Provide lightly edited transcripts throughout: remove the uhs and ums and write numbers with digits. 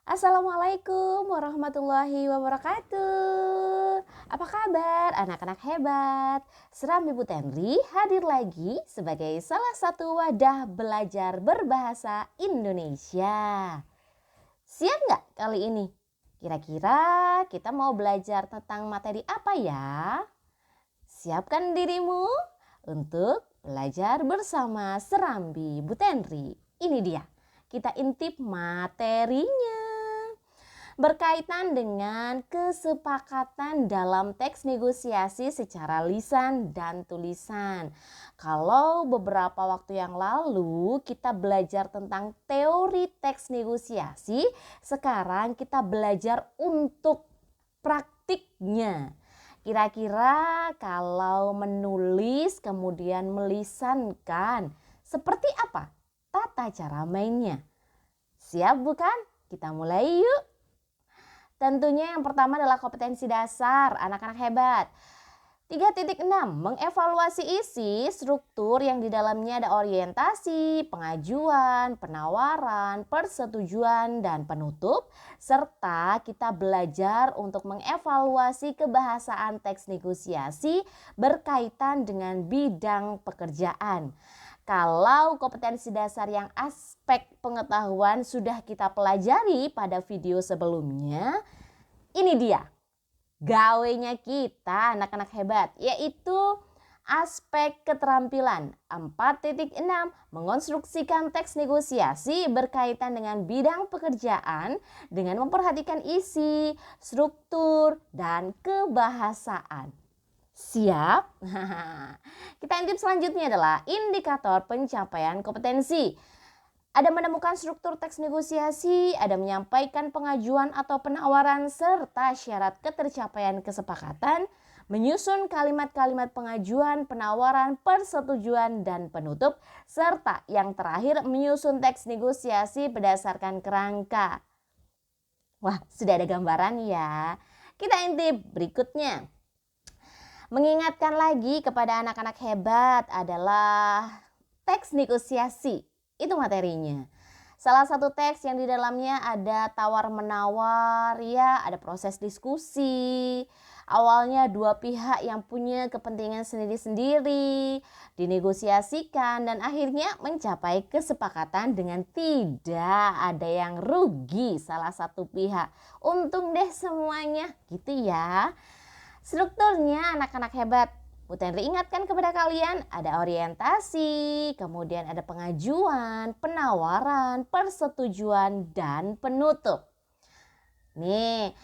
Assalamualaikum warahmatullahi wabarakatuh. Apa kabar anak-anak hebat? Seram Ibu Tenri hadir lagi sebagai salah satu wadah belajar berbahasa Indonesia. Siap nggak kali ini? Kira-kira kita mau belajar tentang materi apa ya? Siapkan dirimu untuk belajar bersama Serambi Bu Tenri. Ini dia, kita intip materinya. Berkaitan dengan kesepakatan dalam teks negosiasi secara lisan dan tulisan. Kalau beberapa waktu yang lalu kita belajar tentang teori teks negosiasi, sekarang kita belajar untuk praktiknya. Kira-kira kalau menulis kemudian melisankan, seperti apa tata cara mainnya? Siap bukan? Kita mulai yuk. Tentunya yang pertama adalah kompetensi dasar anak-anak hebat. 3.6 mengevaluasi isi struktur yang di dalamnya ada orientasi, pengajuan, penawaran, persetujuan, dan penutup. Serta kita belajar untuk mengevaluasi kebahasaan teks negosiasi berkaitan dengan bidang pekerjaan. Kalau kompetensi dasar yang aspek pengetahuan sudah kita pelajari pada video sebelumnya, ini dia gawenya kita anak-anak hebat, yaitu aspek keterampilan. 4.6 mengonstruksikan teks negosiasi berkaitan dengan bidang pekerjaan dengan memperhatikan isi, struktur, dan kebahasaan. Siap? Kita intip selanjutnya adalah indikator pencapaian kompetensi. Ada menemukan struktur teks negosiasi, ada menyampaikan pengajuan atau penawaran serta syarat ketercapaian kesepakatan, menyusun kalimat-kalimat pengajuan, penawaran, persetujuan, dan penutup, serta yang terakhir menyusun teks negosiasi berdasarkan kerangka. Wah, sudah ada gambaran ya. Kita intip berikutnya. Mengingatkan lagi kepada anak-anak hebat adalah teks negosiasi. Itu materinya. Salah satu teks yang di dalamnya ada tawar-menawar, ya, ada proses diskusi. Awalnya dua pihak yang punya kepentingan sendiri-sendiri dinegosiasikan dan akhirnya mencapai kesepakatan dengan tidak ada yang rugi salah satu pihak. Untung deh semuanya, gitu ya. Strukturnya anak-anak hebat. Bu Tenri ingatkan kepada kalian, ada orientasi, kemudian ada pengajuan, penawaran, persetujuan, dan penutup. Nih,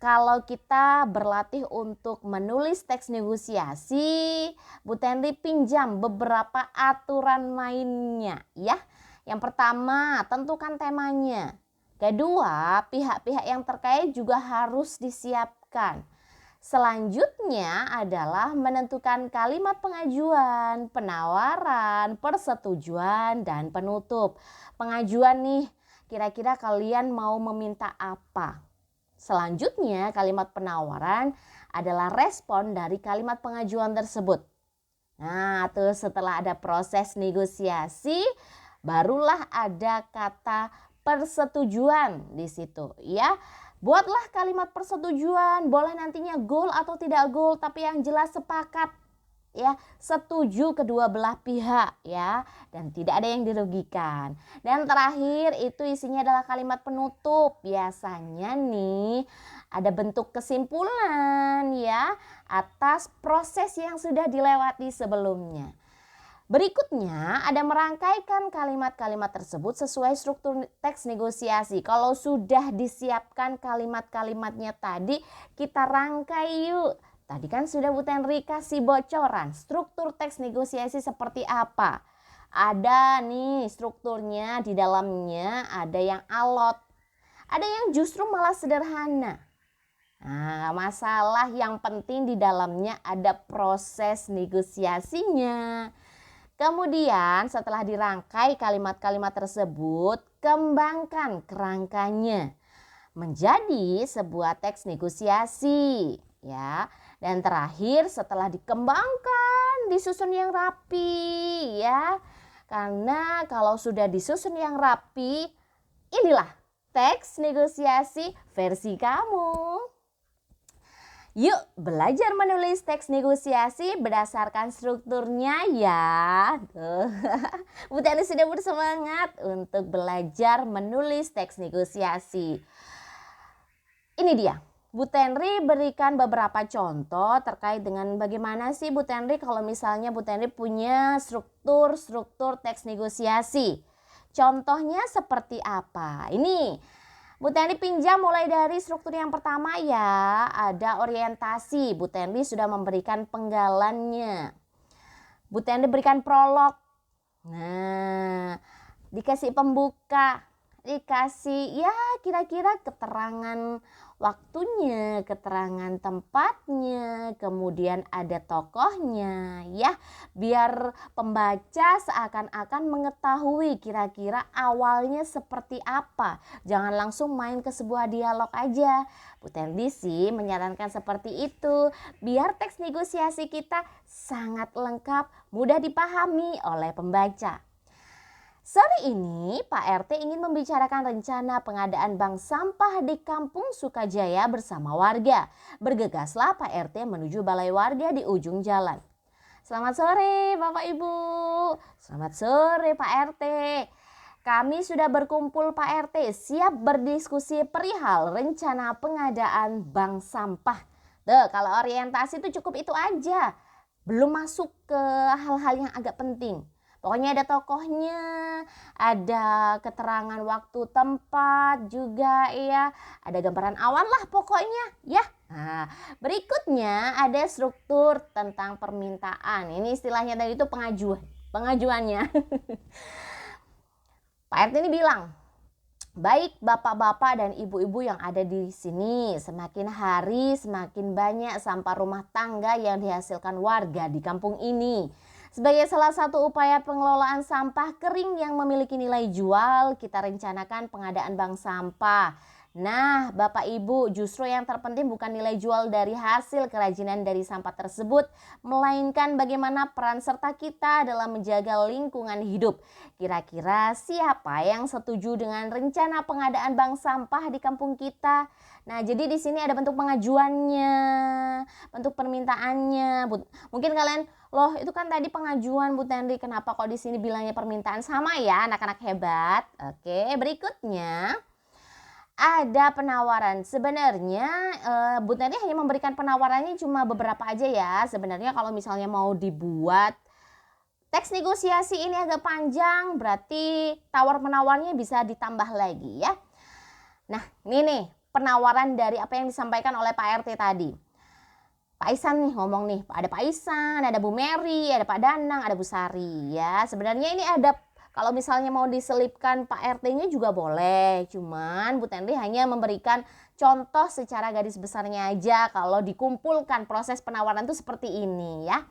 kalau kita berlatih untuk menulis teks negosiasi, Bu Tenri pinjam beberapa aturan mainnya ya. Yang pertama, tentukan temanya. Kedua, pihak-pihak yang terkait juga harus disiapkan. Selanjutnya adalah menentukan kalimat pengajuan, penawaran, persetujuan, dan penutup. Pengajuan nih, kira-kira kalian mau meminta apa? Selanjutnya kalimat penawaran adalah respon dari kalimat pengajuan tersebut. Nah, tuh setelah ada proses negosiasi, barulah ada kata persetujuan di situ, ya. Buatlah kalimat persetujuan, boleh nantinya goal atau tidak goal, tapi yang jelas sepakat, ya, setuju kedua belah pihak, ya, dan tidak ada yang dirugikan. Dan terakhir itu isinya adalah kalimat penutup. Biasanya nih ada bentuk kesimpulan, ya, atas proses yang sudah dilewati sebelumnya. Berikutnya ada merangkaikan kalimat-kalimat tersebut sesuai struktur teks negosiasi. Kalau sudah disiapkan kalimat-kalimatnya tadi, kita rangkai yuk. Tadi kan sudah Bu Tenri kasih bocoran struktur teks negosiasi seperti apa. Ada nih strukturnya, di dalamnya ada yang alot, ada yang justru malah sederhana. Nah, masalah yang penting di dalamnya ada proses negosiasinya. Kemudian setelah dirangkai kalimat-kalimat tersebut, kembangkan kerangkanya menjadi sebuah teks negosiasi, ya. Dan terakhir setelah dikembangkan, disusun yang rapi, ya. Karena kalau sudah disusun yang rapi, inilah teks negosiasi versi kamu. Yuk belajar menulis teks negosiasi berdasarkan strukturnya ya. Tuh. Bu Tani sudah bersemangat untuk belajar menulis teks negosiasi. Ini dia. Bu Tenri berikan beberapa contoh terkait dengan bagaimana sih Bu Tenri kalau misalnya Bu Tenri punya struktur teks negosiasi. Contohnya seperti apa? Ini Bu Tenri pinjam mulai dari struktur yang pertama ya. Ada orientasi. Bu Tenri sudah memberikan penggalannya. Bu Tenri berikan prolog. Nah, dikasih pembuka. Dikasih ya kira-kira keterangan waktunya, keterangan tempatnya, kemudian ada tokohnya ya, biar pembaca seakan-akan mengetahui kira-kira awalnya seperti apa. Jangan langsung main ke sebuah dialog aja. Bu Tenri sih menyarankan seperti itu, biar teks negosiasi kita sangat lengkap, mudah dipahami oleh pembaca. Sore ini Pak RT ingin membicarakan rencana pengadaan bank sampah di Kampung Sukajaya bersama warga. Bergegaslah Pak RT menuju balai warga di ujung jalan. Selamat sore Bapak Ibu. Selamat sore Pak RT. Kami sudah berkumpul Pak RT, siap berdiskusi perihal rencana pengadaan bank sampah. Tuh, kalau orientasi itu cukup itu aja. Belum masuk ke hal-hal yang agak penting. Pokoknya ada tokohnya, ada keterangan waktu tempat juga ya, ada gambaran awan lah pokoknya ya. Nah, berikutnya ada struktur tentang permintaan. Ini istilahnya tadi itu pengajuannya. Pak RT ini bilang, baik bapak-bapak dan ibu-ibu yang ada di sini, semakin hari semakin banyak sampah rumah tangga yang dihasilkan warga di kampung ini. Sebagai salah satu upaya pengelolaan sampah kering yang memiliki nilai jual, kita rencanakan pengadaan bank sampah. Nah, Bapak Ibu, justru yang terpenting bukan nilai jual dari hasil kerajinan dari sampah tersebut, melainkan bagaimana peran serta kita dalam menjaga lingkungan hidup. Kira-kira siapa yang setuju dengan rencana pengadaan bank sampah di kampung kita? Nah, jadi di sini ada bentuk pengajuannya, bentuk permintaannya. Mungkin kalian, loh itu kan tadi pengajuan Bu Tenri, kenapa kok di sini bilangnya permintaan? Sama ya anak-anak hebat. Oke, berikutnya ada penawaran. Sebenarnya Bu Tenri hanya memberikan penawarannya cuma beberapa aja ya. Sebenarnya kalau misalnya mau dibuat teks negosiasi ini agak panjang, berarti tawar-menawarnya bisa ditambah lagi ya. Nah, ini nih penawaran dari apa yang disampaikan oleh Pak RT tadi. Pak Isan nih ngomong nih, ada Pak Isan, ada Bu Mary, ada Pak Danang, ada Bu Sari ya. Sebenarnya ini ada, kalau misalnya mau diselipkan Pak RT-nya juga boleh. Cuman Bu Tenri hanya memberikan contoh secara garis besarnya aja kalau dikumpulkan proses penawaran itu seperti ini ya.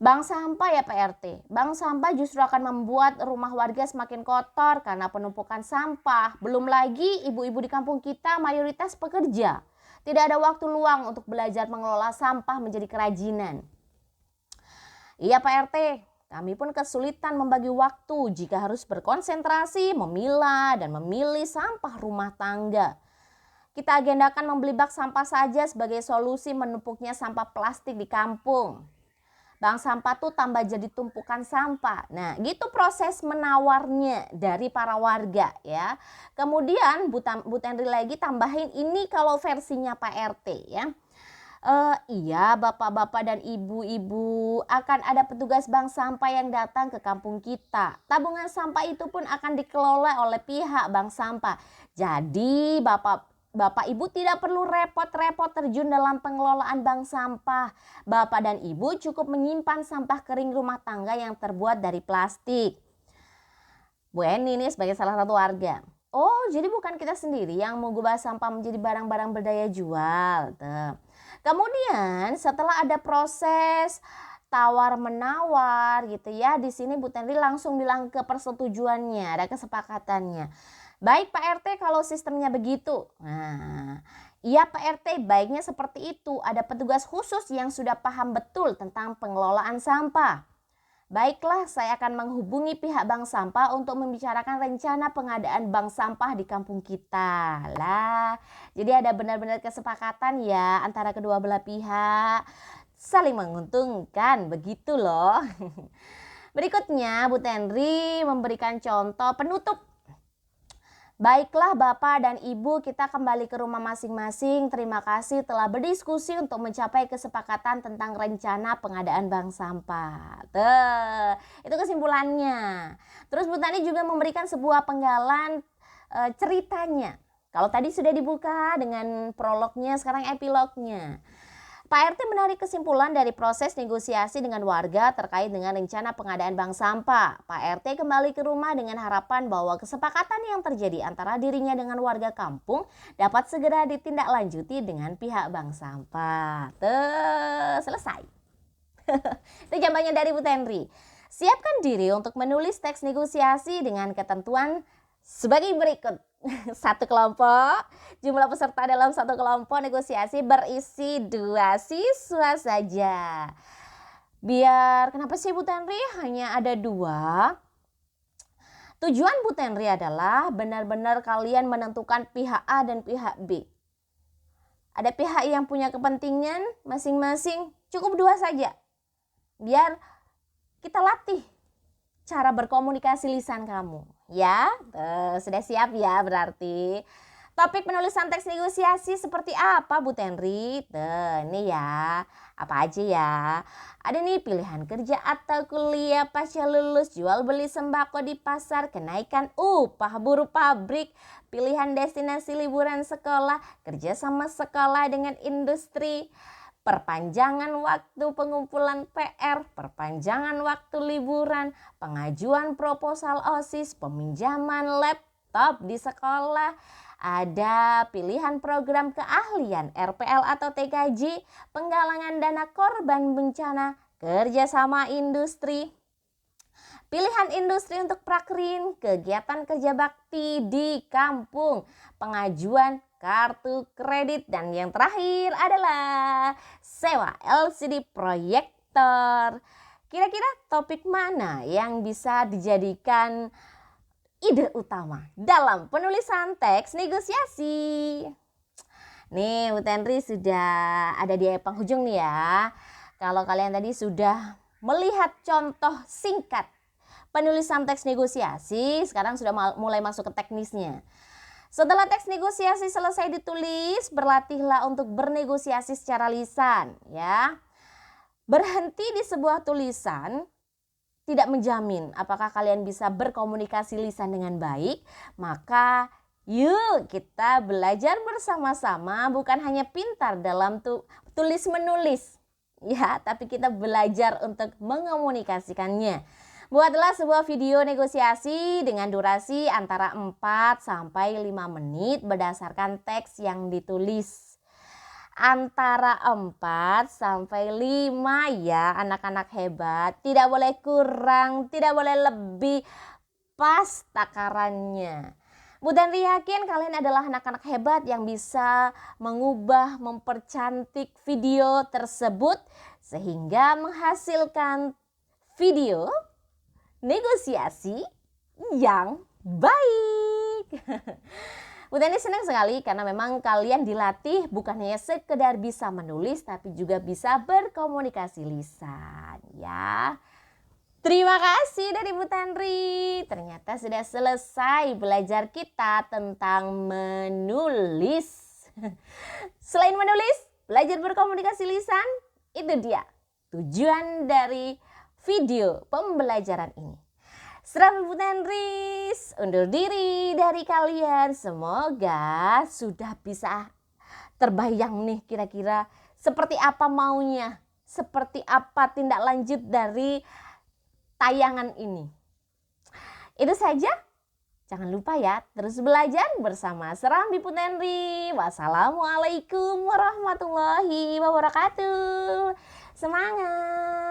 Bank sampah ya Pak RT. Bank sampah justru akan membuat rumah warga semakin kotor karena penumpukan sampah. Belum lagi ibu-ibu di kampung kita mayoritas pekerja. Tidak ada waktu luang untuk belajar mengelola sampah menjadi kerajinan. Iya Pak RT, kami pun kesulitan membagi waktu jika harus berkonsentrasi memilah dan memilih sampah rumah tangga. Kita agendakan membeli bak sampah saja sebagai solusi menumpuknya sampah plastik di kampung. Bank sampah tuh tambah jadi tumpukan sampah. Nah, gitu proses menawarnya dari para warga ya. Kemudian Bu Tenri lagi tambahin ini kalau versinya Pak RT ya. Iya bapak-bapak dan ibu-ibu, akan ada petugas bank sampah yang datang ke kampung kita. Tabungan sampah itu pun akan dikelola oleh pihak bank sampah. Jadi Bapak Ibu tidak perlu repot-repot terjun dalam pengelolaan bank sampah. Bapak dan Ibu cukup menyimpan sampah kering rumah tangga yang terbuat dari plastik. Bu Eni ini sebagai salah satu warga. Oh, jadi bukan kita sendiri yang mengubah sampah menjadi barang-barang berdaya jual. Tuh. Kemudian setelah ada proses tawar-menawar gitu ya, di sini Bu Tenri langsung bilang ke persetujuannya, ada kesepakatannya. Baik Pak RT kalau sistemnya begitu. Nah, iya Pak RT baiknya seperti itu. Ada petugas khusus yang sudah paham betul tentang pengelolaan sampah. Baiklah, saya akan menghubungi pihak bank sampah untuk membicarakan rencana pengadaan bank sampah di kampung kita. Lah, jadi ada benar-benar kesepakatan ya antara kedua belah pihak. Saling menguntungkan, begitu loh. Berikutnya, Bu Tenri memberikan contoh penutup. Baiklah Bapak dan Ibu, kita kembali ke rumah masing-masing. Terima kasih telah berdiskusi untuk mencapai kesepakatan tentang rencana pengadaan bank sampah. Tuh, itu kesimpulannya. Terus Bu Tani juga memberikan sebuah penggalan ceritanya. Kalau tadi sudah dibuka dengan prolognya, sekarang epilognya. Pak RT menarik kesimpulan dari proses negosiasi dengan warga terkait dengan rencana pengadaan bank sampah. Pak RT kembali ke rumah dengan harapan bahwa kesepakatan yang terjadi antara dirinya dengan warga kampung dapat segera ditindaklanjuti dengan pihak bank sampah. Selesai. Itu jawabannya dari Bu Tenri. Siapkan diri untuk menulis teks negosiasi dengan ketentuan sebagai berikut. Satu kelompok, jumlah peserta dalam satu kelompok negosiasi berisi 2 siswa saja. Kenapa sih Bu Tenri hanya ada 2? Tujuan Bu Tenri adalah benar-benar kalian menentukan pihak A dan pihak B. Ada pihak yang punya kepentingan masing-masing, cukup 2 saja. Biar kita latih cara berkomunikasi lisan kamu. Ya, sudah siap ya berarti. Topik penulisan teks negosiasi seperti apa Bu Tenri? Ini ya, apa aja ya. Ada nih pilihan kerja atau kuliah pasca lulus, jual beli sembako di pasar, kenaikan upah buruh pabrik, pilihan destinasi liburan sekolah, kerja sama sekolah dengan industri, perpanjangan waktu pengumpulan PR, perpanjangan waktu liburan, pengajuan proposal OSIS, peminjaman laptop di sekolah, ada pilihan program keahlian RPL atau TKJ, penggalangan dana korban bencana, kerjasama industri, pilihan industri untuk prakrin, kegiatan kerja bakti di kampung, pengajuan kartu kredit, dan yang terakhir adalah sewa LCD proyektor. Kira-kira topik mana yang bisa dijadikan ide utama dalam penulisan teks negosiasi? Nih Bu Tenri sudah ada di penghujung nih ya. Kalau kalian tadi sudah melihat contoh singkat penulisan teks negosiasi, sekarang sudah mulai masuk ke teknisnya. Setelah teks negosiasi selesai ditulis, berlatihlah untuk bernegosiasi secara lisan, ya. Berhenti di sebuah tulisan tidak menjamin apakah kalian bisa berkomunikasi lisan dengan baik. Maka yuk kita belajar bersama-sama, bukan hanya pintar dalam tulis menulis, ya, tapi kita belajar untuk mengomunikasikannya. Buatlah sebuah video negosiasi dengan durasi antara 4 sampai 5 menit berdasarkan teks yang ditulis. Antara 4 sampai 5 ya anak-anak hebat. Tidak boleh kurang, tidak boleh lebih, pas takarannya. Bu Tenri yakin kalian adalah anak-anak hebat yang bisa mengubah, mempercantik video tersebut sehingga menghasilkan video negosiasi yang baik. Bu Tenri senang sekali karena memang kalian dilatih bukan hanya sekedar bisa menulis tapi juga bisa berkomunikasi lisan ya. Terima kasih dari Bu Tenri. Ternyata sudah selesai belajar kita tentang menulis. Selain menulis, belajar berkomunikasi lisan, itu dia tujuan dari video pembelajaran ini. Seram Bu Tenri undur diri dari kalian. Semoga sudah bisa terbayang nih kira-kira seperti apa maunya, seperti apa tindak lanjut dari tayangan ini. Itu saja. Jangan lupa ya terus belajar bersama Serambi Bu Tenri. Wassalamualaikum warahmatullahi wabarakatuh. Semangat.